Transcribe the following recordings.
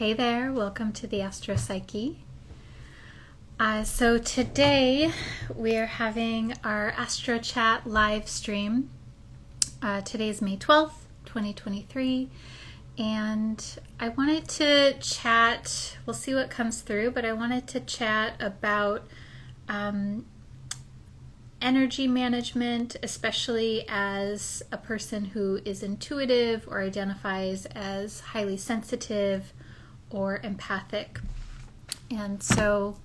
Hey there, welcome to the Astro Psyche. So today we are having our Astro Chat live stream. Today's May 12th, 2023, and I wanted to chat, we'll see what comes through, but I wanted to chat about energy management, especially as a person who is intuitive or identifies as highly sensitive or empathic. And so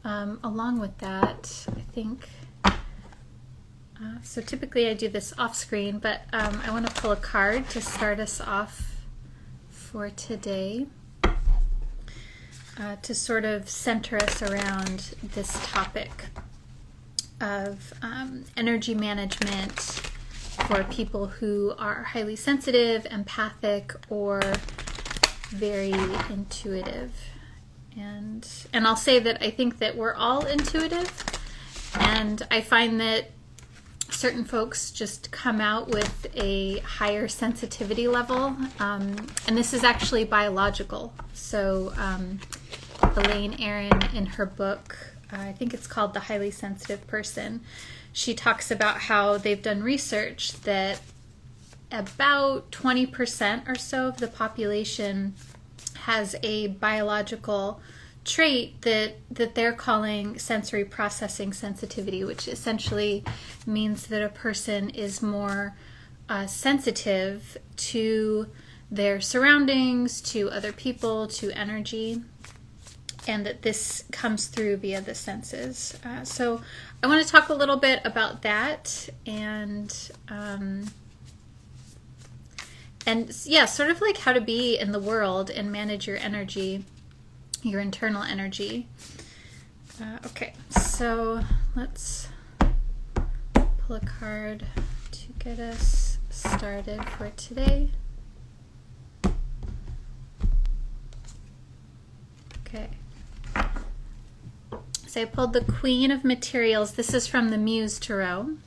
along with that, I think, so typically I do this off screen, but I want to pull a card to start us off for today, to sort of center us around this topic of energy management for people who are highly sensitive, empathic, or very intuitive. And I'll say that I think that we're all intuitive, and I find that certain folks just come out with a higher sensitivity level, and this is actually biological. So Elaine Aron, in her book, I think it's called The Highly Sensitive Person, she talks about how they've done research that about 20% or so of the population has a biological trait that they're calling sensory processing sensitivity, which essentially means that a person is more sensitive to their surroundings, to other people, to energy, and that this comes through via the senses. So I want to talk a little bit about that, and yeah, sort of like how to be in the world and manage your energy, your internal energy. Okay, so let's pull a card to get us started for today. Okay. So I pulled the Queen of Materials. This is from the Muse Tarot.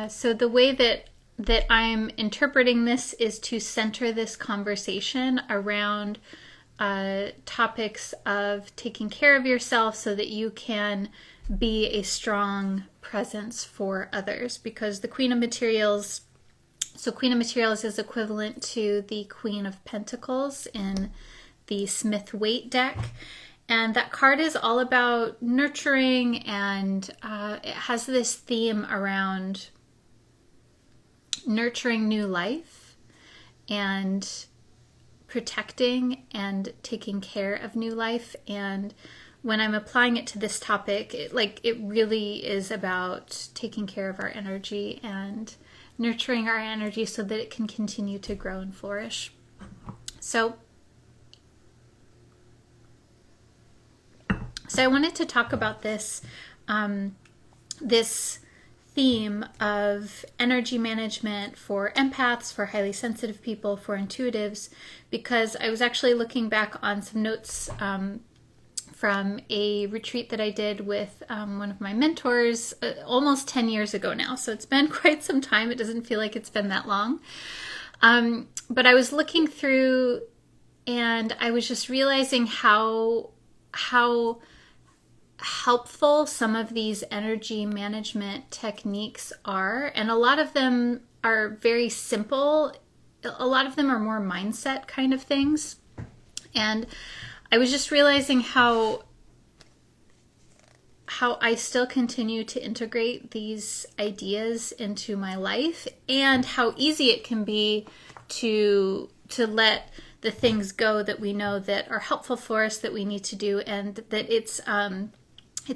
So the way that I'm interpreting this is to center this conversation around topics of taking care of yourself so that you can be a strong presence for others. Because the Queen of Materials, so Queen of Materials is equivalent to the Queen of Pentacles in the Smith-Waite deck. And that card is all about nurturing, and it has this theme around nurturing new life and protecting and taking care of new life. And when I'm applying it to this topic, it really is about taking care of our energy and nurturing our energy so that it can continue to grow and flourish. So I wanted to talk about this this theme of energy management for empaths, for highly sensitive people, for intuitives, because I was actually looking back on some notes from a retreat that I did with one of my mentors almost 10 years ago now. So it's been quite some time. It doesn't feel like it's been that long. But I was looking through, and I was just realizing how helpful some of these energy management techniques are. And a lot of them are very simple. A lot of them are more mindset kind of things. And I was just realizing how I still continue to integrate these ideas into my life, and how easy it can be to let the things go that we know that are helpful for us, that we need to do, and that it's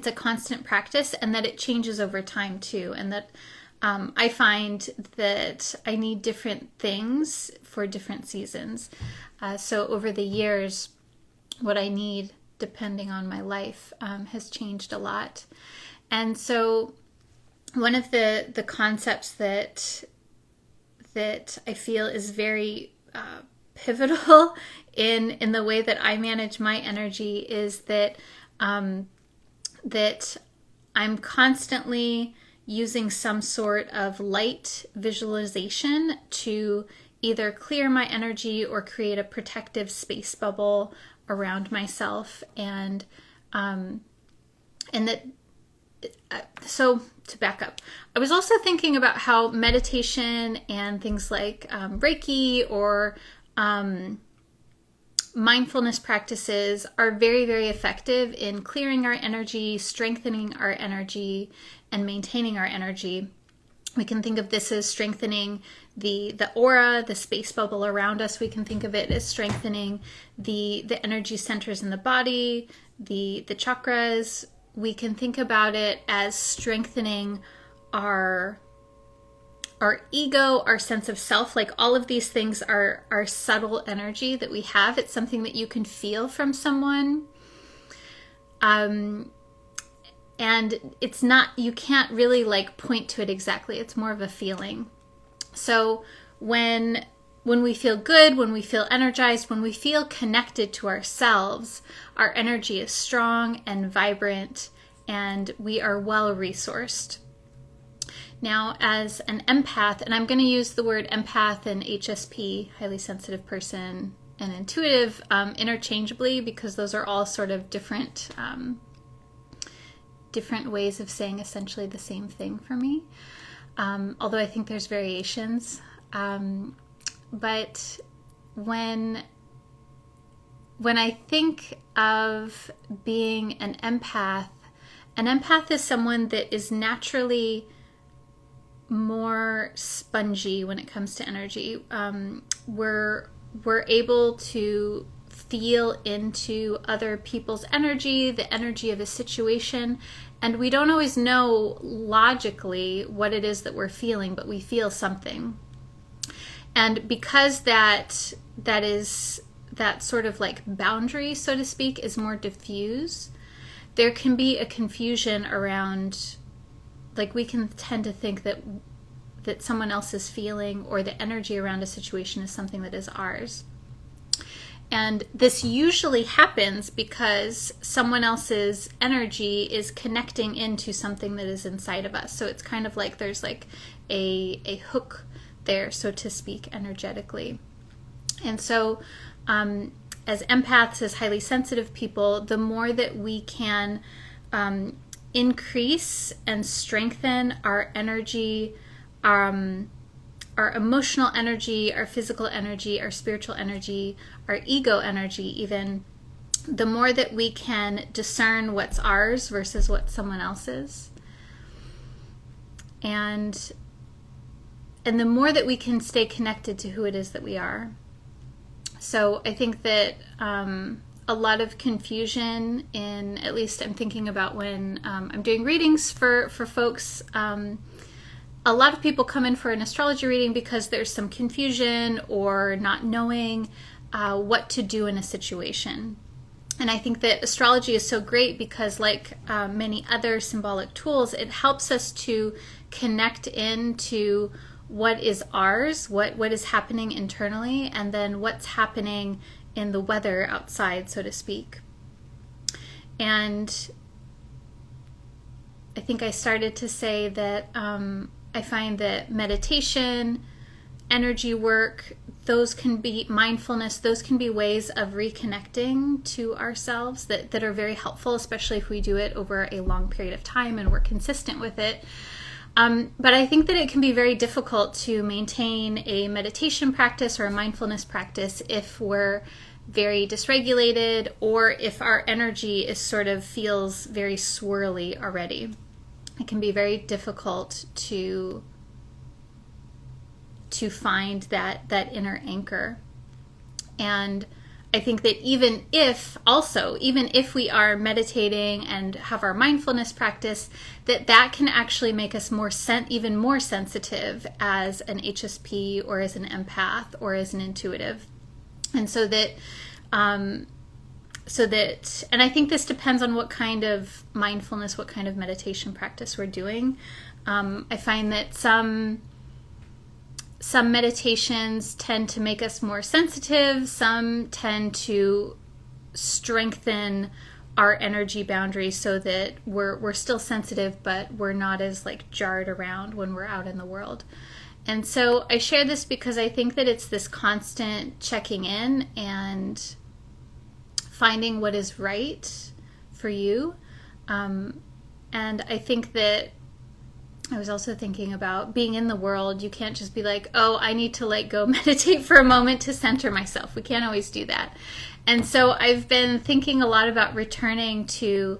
a constant practice, and that it changes over time too. And that I find that I need different things for different seasons. So over the years, what I need, depending on my life, has changed a lot. And so one of the concepts that I feel is very pivotal in the way that I manage my energy is that that I'm constantly using some sort of light visualization to either clear my energy or create a protective space bubble around myself. And that, so to back up, I was also thinking about how meditation and things like Reiki or mindfulness practices are very, very effective in clearing our energy, strengthening our energy, and maintaining our energy. We can think of this as strengthening the aura, the space bubble around us. We can think of it as strengthening the energy centers in the body, the chakras. We can think about it as strengthening our ego, our sense of self. Like, all of these things are subtle energy that we have. It's something that you can feel from someone. And it's not, you can't really like point to it exactly. It's more of a feeling. So when we feel good, when we feel energized, when we feel connected to ourselves, our energy is strong and vibrant, and we are well resourced. Now, as an empath, and I'm going to use the word empath and HSP, highly sensitive person, and intuitive interchangeably, because those are all sort of different ways of saying essentially the same thing for me. Although I think there's variations. But when I think of being an empath is someone that is naturally more spongy when it comes to energy. We're able to feel into other people's energy, the energy of a situation, and we don't always know logically what it is that we're feeling, but we feel something. And because that sort of like boundary, so to speak, is more diffuse, there can be a confusion around, like, we can tend to think that someone else's feeling or the energy around a situation is something that is ours. And this usually happens because someone else's energy is connecting into something that is inside of us. So it's kind of like there's like a hook there, so to speak, energetically. And so as empaths, as highly sensitive people, the more that we can increase and strengthen our energy, our emotional energy, our physical energy, our spiritual energy, our ego energy even, the more that we can discern what's ours versus what someone else's. And the more that we can stay connected to who it is that we are. So I think that a lot of confusion in, at least I'm thinking about when I'm doing readings for folks, a lot of people come in for an astrology reading because there's some confusion or not knowing what to do in a situation. And I think that astrology is so great because, like many other symbolic tools, it helps us to connect into what is ours, what is happening internally, and then what's happening in the weather outside, so to speak. And I think I started to say that I find that meditation, energy work, those can be mindfulness, those can be ways of reconnecting to ourselves that are very helpful, especially if we do it over a long period of time and we're consistent with it. But I think that it can be very difficult to maintain a meditation practice or a mindfulness practice if we're very dysregulated or if our energy is sort of feels very swirly already. It can be very difficult to find that inner anchor. And I think that even if we are meditating and have our mindfulness practice, that can actually make us even more sensitive as an HSP or as an empath or as an intuitive. And and I think this depends on what kind of mindfulness, what kind of meditation practice we're doing. I find that some meditations tend to make us more sensitive. Some tend to strengthen our energy boundaries so that we're still sensitive, but we're not as like jarred around when we're out in the world. And so I share this because I think that it's this constant checking in and finding what is right for you. And I think that I was also thinking about being in the world. You can't just be like, oh, I need to go meditate for a moment to center myself. We can't always do that. And so I've been thinking a lot about returning to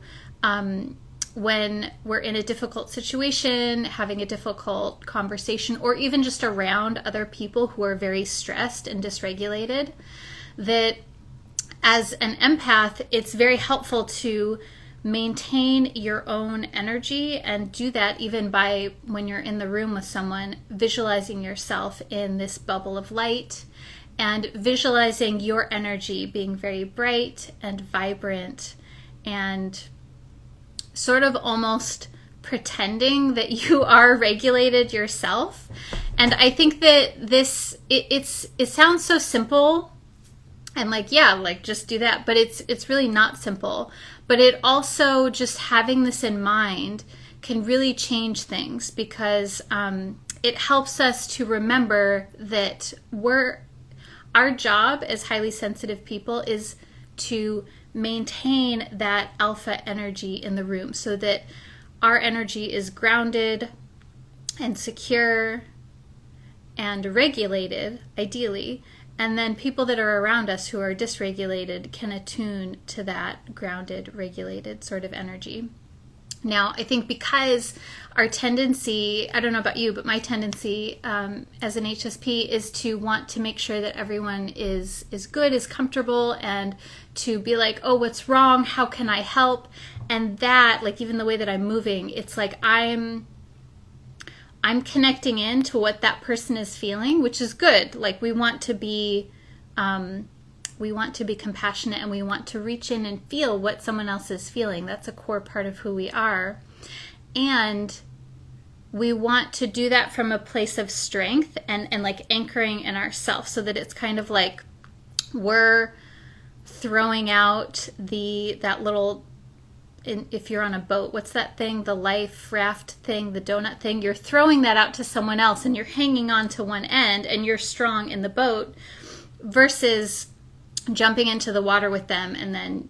when we're in a difficult situation, having a difficult conversation, or even just around other people who are very stressed and dysregulated, that as an empath, it's very helpful to maintain your own energy, and do that even by, when you're in the room with someone, visualizing yourself in this bubble of light and visualizing your energy being very bright and vibrant, and sort of almost pretending that you are regulated yourself. And I think that it sounds so simple and just do that, but it's really not simple. But it also, just having this in mind can really change things, because it helps us to remember that our job as highly sensitive people is to maintain that alpha energy in the room, so that our energy is grounded and secure and regulated, ideally. And then people that are around us who are dysregulated can attune to that grounded, regulated sort of energy. Now, I think because our tendency, I don't know about you, but my tendency as an HSP is to want to make sure that everyone is good, is comfortable, and to be like, oh, what's wrong? How can I help? And that, even the way that I'm moving, it's like I'm connecting in to what that person is feeling, which is good. We want to be compassionate, and we want to reach in and feel what someone else is feeling. That's a core part of who we are. And we want to do that from a place of strength and anchoring in ourselves, so that it's kind of like we're throwing out that little, if you're on a boat, what's that thing? The life raft thing, the donut thing. You're throwing that out to someone else, and you're hanging on to one end, and you're strong in the boat, versus jumping into the water with them, and then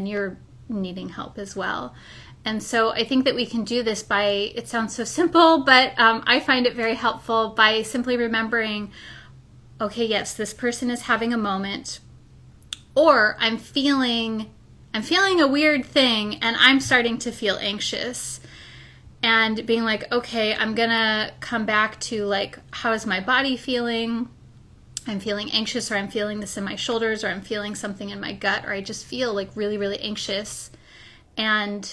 you're needing help as well. And so I think that we can do this by, it sounds so simple, but I find it very helpful by simply remembering, okay, yes, this person is having a moment, or I'm feeling a weird thing and I'm starting to feel anxious, and being like, okay, I'm gonna come back to how is my body feeling? I'm feeling anxious, or I'm feeling this in my shoulders, or I'm feeling something in my gut, or I just feel really, really anxious. And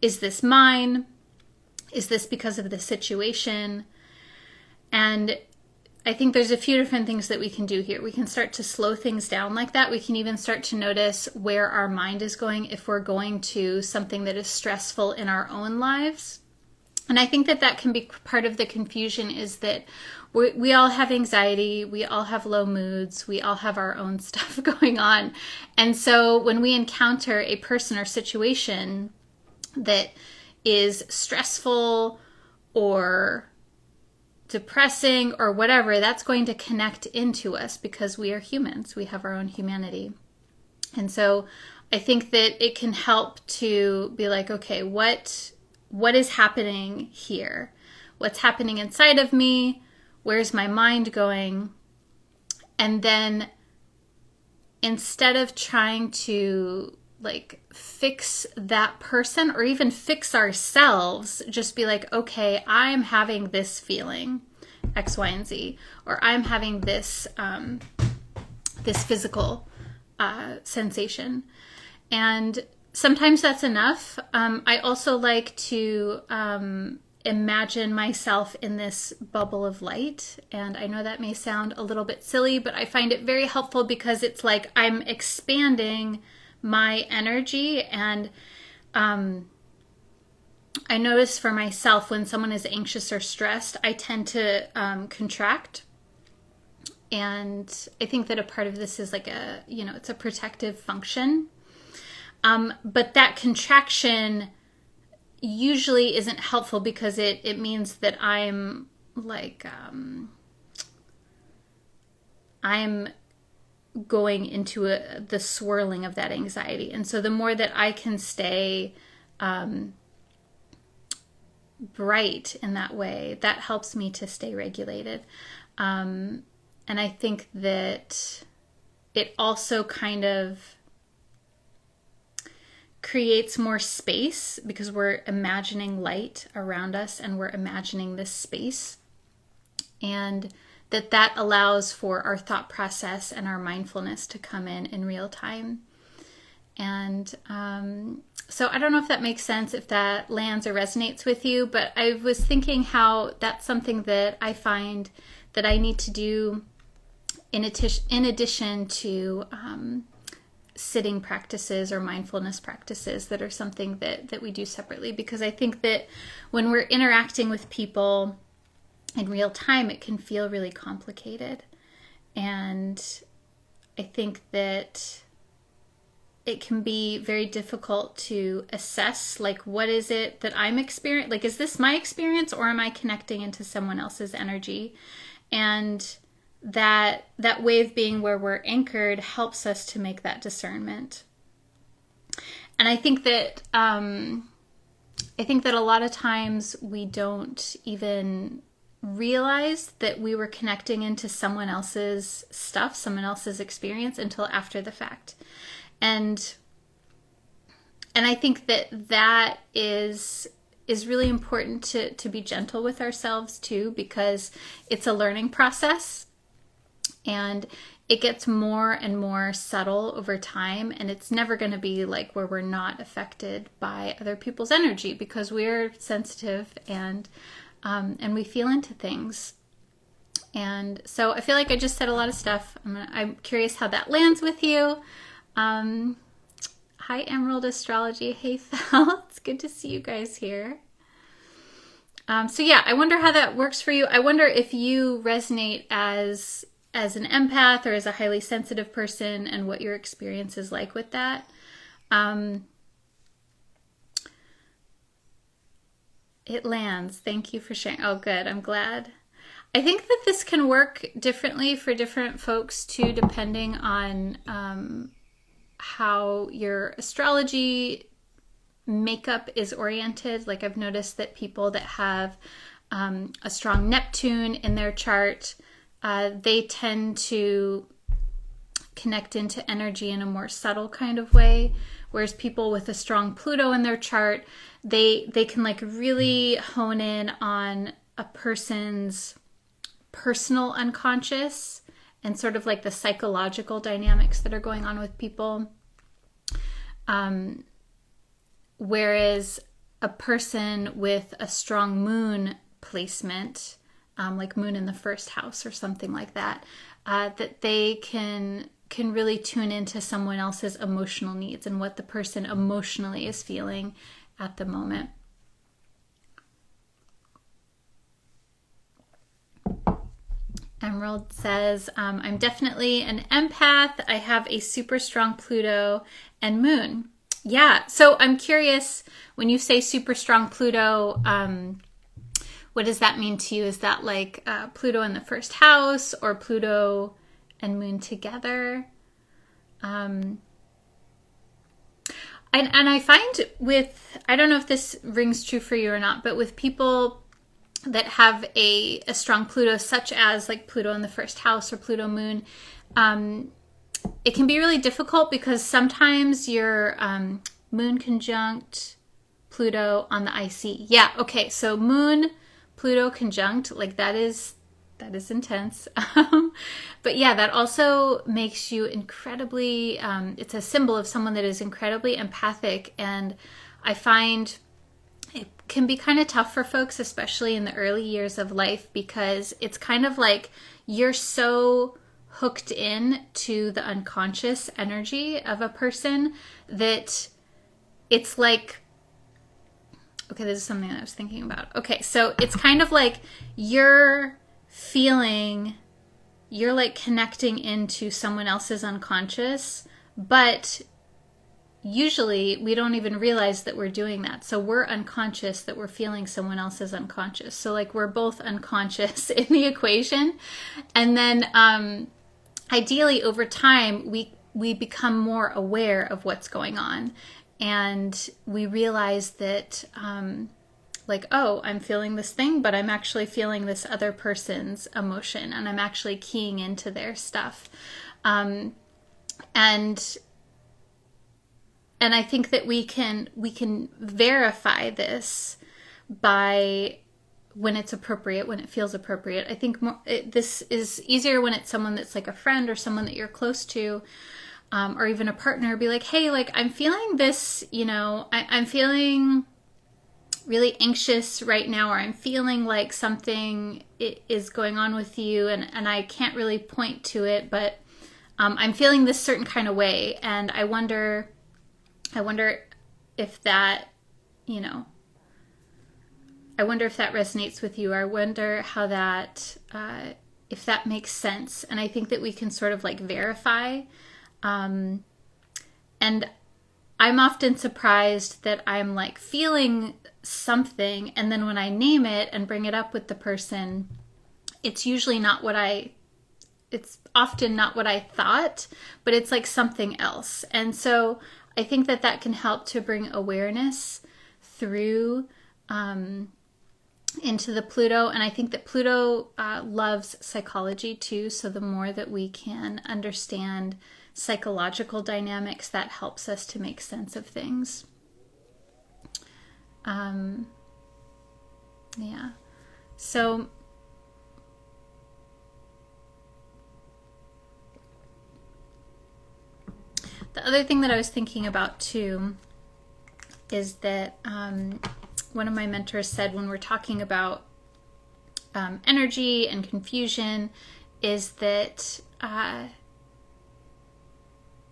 is this mine? Is this because of the situation? And I think there's a few different things that we can do here. We can start to slow things down like that. We can even start to notice where our mind is going if we're going to something that is stressful in our own lives. And I think that can be part of the confusion, is that we all have anxiety, we all have low moods, we all have our own stuff going on. And so when we encounter a person or situation that is stressful or depressing or whatever, that's going to connect into us, because we are humans. We have our own humanity. And so I think that it can help to be like, okay, what is happening here? What's happening inside of me? Where's my mind going? And then instead of trying to fix that person or even fix ourselves, just be like, okay, I'm having this feeling, X, Y, and Z, or I'm having this this physical sensation. And sometimes that's enough. I also like to imagine myself in this bubble of light. And I know that may sound a little bit silly, but I find it very helpful, because it's like I'm expanding my energy. And I notice for myself, when someone is anxious or stressed, I tend to contract. And I think that a part of this is it's a protective function. But that contraction usually isn't helpful, because it means that I'm I'm going into the swirling of that anxiety. And so the more that I can stay bright in that way, that helps me to stay regulated. And I think that it also kind of creates more space because we're imagining light around us and we're imagining this space. And that allows for our thought process and our mindfulness to come in real time. And so I don't know if that makes sense, if that lands or resonates with you, but I was thinking how that's something that I find that I need to do in addition to sitting practices or mindfulness practices that are something that we do separately. Because I think that when we're interacting with people in real time, it can feel really complicated. And I think that it can be very difficult to assess, like, what is it that I'm experiencing? Like, is this my experience or am I connecting into someone else's energy? And that way of being where we're anchored helps us to make that discernment. And I think that a lot of times we don't even realize that we were connecting into someone else's stuff, someone else's experience, until after the fact. And I think that is really important to be gentle with ourselves too, because it's a learning process and it gets more and more subtle over time, and it's never going to be like where we're not affected by other people's energy, because we're sensitive and we feel into things. And so I feel like I just said a lot of stuff. I'm curious how that lands with you. Hi, Emerald Astrology. Hey, Phil. It's good to see you guys here. So yeah, I wonder how that works for you. I wonder if you resonate as an empath or as a highly sensitive person, and what your experience is like with that. It lands. Thank you for sharing. Oh, good. I'm glad. I think that this can work differently for different folks too, depending on how your astrology makeup is oriented. Like, I've noticed that people that have a strong Neptune in their chart, they tend to connect into energy in a more subtle kind of way. Whereas people with a strong Pluto in their chart, they can like really hone in on a person's personal unconscious and sort of like the psychological dynamics that are going on with people. Whereas a person with a strong moon placement, like moon in the first house or something like that, that they can really tune into someone else's emotional needs and what the person emotionally is feeling at the moment. Emerald says, I'm definitely an empath. I have a super strong Pluto and moon. Yeah, so I'm curious, when you say super strong Pluto, what does that mean to you? Is that like Pluto in the first house or Pluto and moon together? And I find with, I don't know if this rings true for you or not, but with people that have a strong Pluto, such as like Pluto in the first house or Pluto moon, it can be really difficult because sometimes your moon conjunct Pluto on the IC. Yeah, okay, so moon Pluto conjunct, like that is intense. But yeah, that also makes you incredibly, it's a symbol of someone that is incredibly empathic. And I find it can be kind of tough for folks, especially in the early years of life, because it's kind of like you're so hooked in to the unconscious energy of a person that it's like, okay, this is something that I was thinking about. Okay, so it's kind of like you're like connecting into someone else's unconscious, but usually we don't even realize that we're doing that. So we're unconscious that we're feeling someone else is unconscious. So like we're both unconscious in the equation. And then ideally over time, we become more aware of what's going on. And we realize that like, oh, I'm feeling this thing, but I'm actually feeling this other person's emotion, and I'm actually keying into their stuff. And I think that we can verify this by when it's appropriate, when it feels appropriate. I think this is easier when it's someone that's like a friend or someone that you're close to, or even a partner. Be like, hey, like I'm feeling this, I'm feeling really anxious right now, or I'm feeling like something is going on with you, and I can't really point to it, but I'm feeling this certain kind of way, and I wonder if that, I wonder if that resonates with you. I wonder how that, if that makes sense. And I think that we can sort of like verify. And I'm often surprised that I'm like feeling something, and then when I name it and bring it up with the person, it's often not what I thought, but it's like something else. And so I think that can help to bring awareness through into the Pluto. And I think that Pluto loves psychology too. So the more that we can understand psychological dynamics, that helps us to make sense of things. Yeah. So the other thing that I was thinking about too is that one of my mentors said when we're talking about energy and confusion is that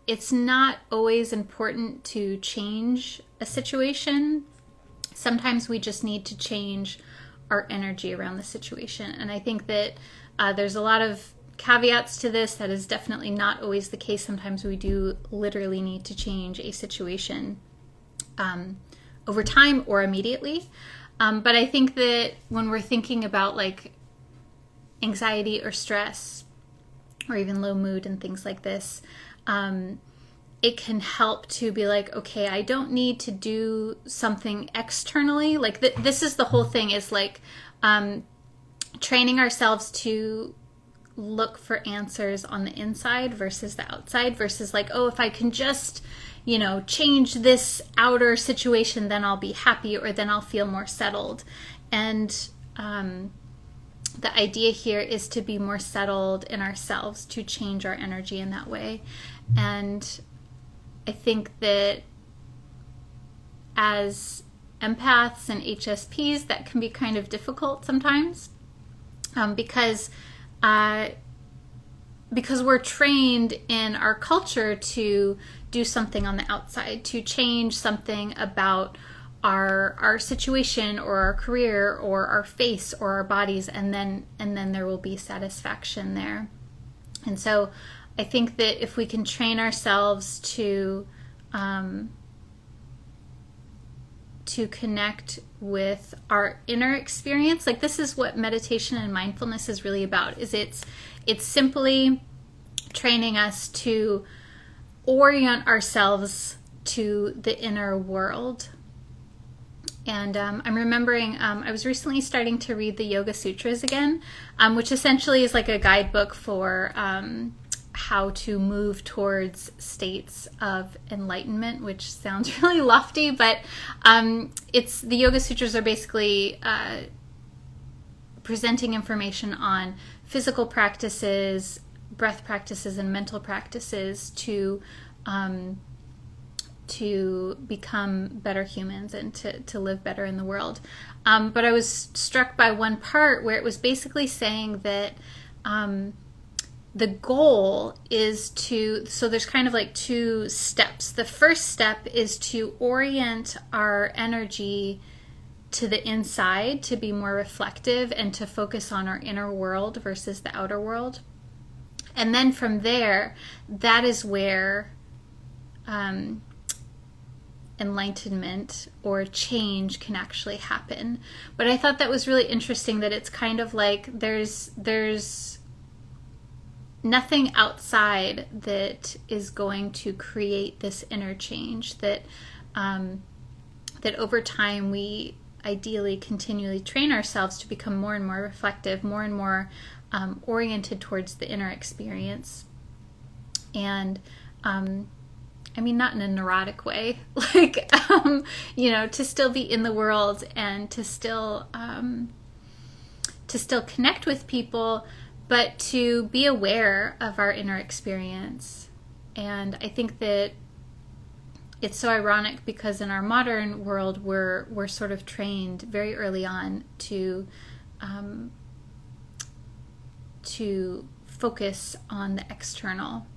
it's not always important to change a situation. Sometimes we just need to change our energy around the situation. And I think that there's a lot of caveats to this. That is definitely not always the case. Sometimes we do literally need to change a situation over time or immediately. But I think that when we're thinking about like anxiety or stress or even low mood and things like this, it can help to be like, okay, I don't need to do something externally. Like this is the whole thing, is like training ourselves to look for answers on the inside versus the outside, versus like, oh, if I can just, change this outer situation, then I'll be happy, or then I'll feel more settled. And the idea here is to be more settled in ourselves, to change our energy in that way. And I think that as empaths and HSPs, that can be kind of difficult sometimes, because we're trained in our culture to do something on the outside, to change something about our situation or our career or our face or our bodies, and then there will be satisfaction there. And so I think that if we can train ourselves to connect with our inner experience, like this is what meditation and mindfulness is really about, is it's simply training us to orient ourselves to the inner world. And I'm remembering, I was recently starting to read the Yoga Sutras again, which essentially is like a guidebook for how to move towards states of enlightenment, which sounds really lofty, but the Yoga Sutras are basically presenting information on physical practices, breath practices, and mental practices to become better humans and to live better in the world. But I was struck by one part where it was basically saying that the goal is so there's kind of like two steps. The first step is to orient our energy to the inside, to be more reflective and to focus on our inner world versus the outer world. And then from there, that is where enlightenment or change can actually happen. But I thought that was really interesting, that it's kind of like there's nothing outside that is going to create this inner change, that that over time we ideally continually train ourselves to become more and more reflective, more and more oriented towards the inner experience. And I mean, not in a neurotic way, like, to still be in the world and to still connect with people, but to be aware of our inner experience. And I think that it's so ironic because in our modern world, we're sort of trained very early on to focus on the external,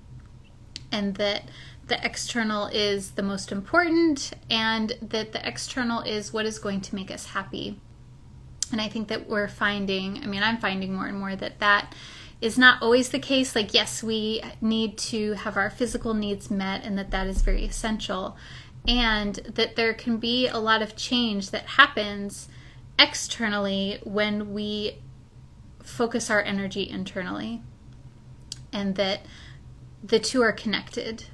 and that the external is the most important, and that the external is what is going to make us happy. And I think that I'm finding more and more that is not always the case. Like, yes, we need to have our physical needs met, and that is very essential. And that there can be a lot of change that happens externally when we focus our energy internally. And that the two are connected.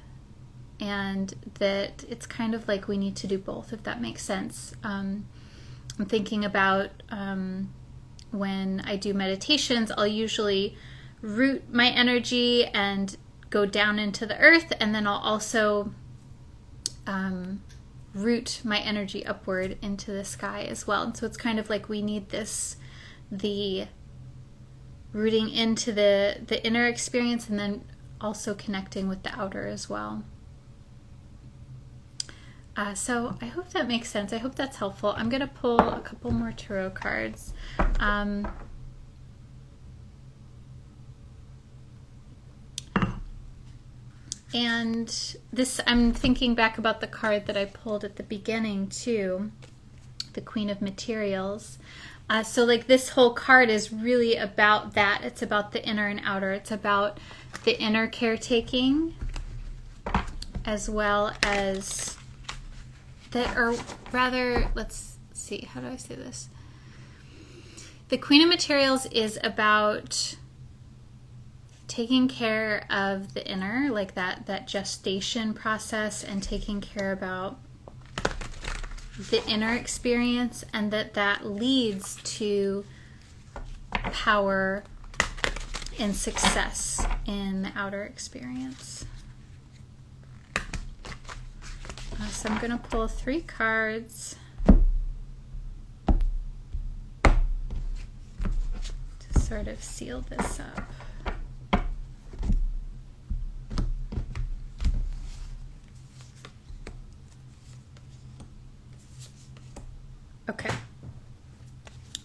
And that it's kind of like we need to do both, if that makes sense. I'm thinking about when I do meditations, I'll usually root my energy and go down into the earth, and then I'll also root my energy upward into the sky as well. And so it's kind of like we need the rooting into the inner experience, and then also connecting with the outer as well. So I hope that makes sense. I hope that's helpful. I'm going to pull a couple more tarot cards. And this, I'm thinking back about the card that I pulled at the beginning too, the Queen of Materials. So like this whole card is really about that. It's about the inner and outer. It's about the inner caretaking, as well as that, or rather, let's see, how do I say this? The Queen of Materials is about taking care of the inner, like that gestation process, and taking care about the inner experience, and that leads to power and success in the outer experience. So I'm going to pull 3 cards to sort of seal this up. Okay.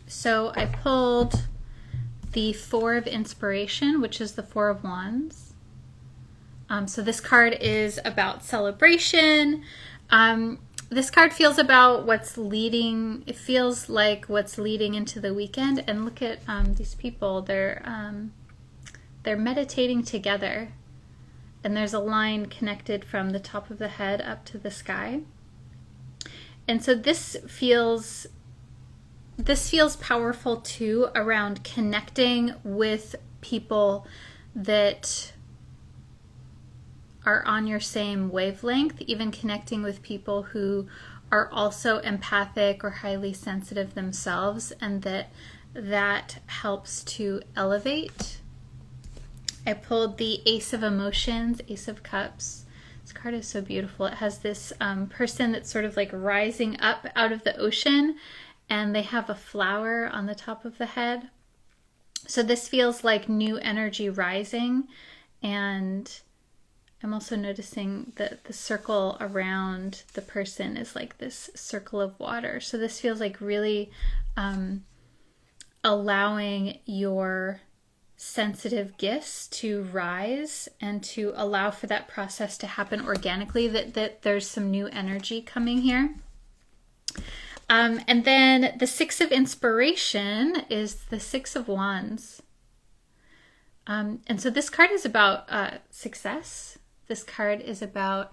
So I pulled the 4 of Inspiration, which is the 4 of Wands. So this card is about celebration. This card feels about what's leading. It feels like what's leading into the weekend. And look at these people. They're meditating together, and there's a line connected from the top of the head up to the sky. And so this feels powerful too, around connecting with people that are on your same wavelength, even connecting with people who are also empathic or highly sensitive themselves, and that helps to elevate. I pulled the Ace of Emotions, Ace of Cups. This card is so beautiful. It has this person that's sort of like rising up out of the ocean, and they have a flower on the top of the head. So this feels like new energy rising, and I'm also noticing that the circle around the person is like this circle of water. So this feels like really allowing your sensitive gifts to rise, and to allow for that process to happen organically, that there's some new energy coming here. And then the 6 of Inspiration is the 6 of Wands. And so this card is about success. This card is about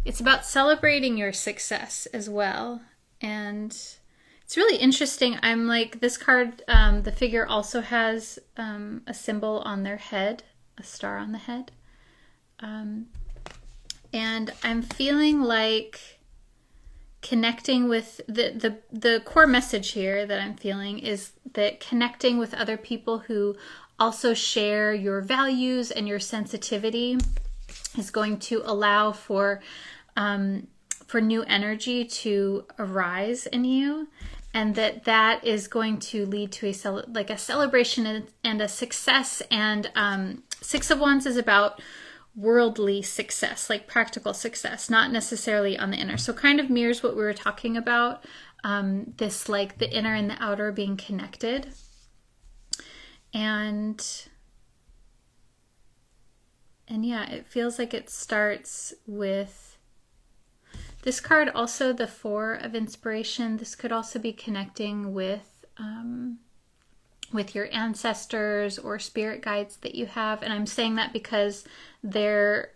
it's about celebrating your success as well. And it's really interesting. I'm like, this card, the figure also has a symbol on their head, a star on the head. And I'm feeling like connecting with the core message here that I'm feeling is that connecting with other people who also share your values and your sensitivity is going to allow for new energy to arise in you, and that is going to lead to a celebration and a success. And Six of Wands is about worldly success, like practical success, not necessarily on the inner. So kind of mirrors what we were talking about, this like the inner and the outer being connected. And yeah, it feels like it starts with this card. Also, the Four of Inspiration. This could also be connecting with your ancestors or spirit guides that you have. And I'm saying that because the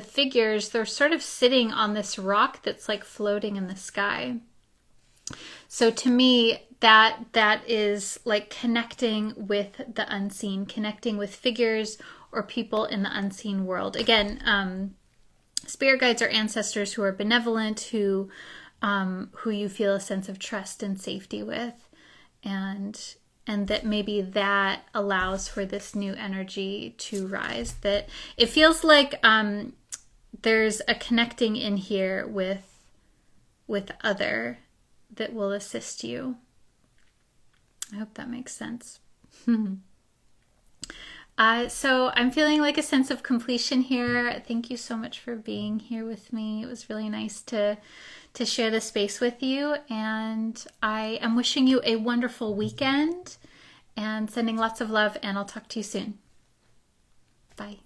figures, they're sort of sitting on this rock that's like floating in the sky. So to me, that is like connecting with the unseen, connecting with figures or people in the unseen world. Again, spirit guides are ancestors who are benevolent, who you feel a sense of trust and safety with, and that maybe that allows for this new energy to rise. That it feels like there's a connecting in here with other that will assist you. I hope that makes sense. So I'm feeling like a sense of completion here. Thank you so much for being here with me. It was really nice to share the space with you. And I am wishing you a wonderful weekend and sending lots of love, and I'll talk to you soon. Bye.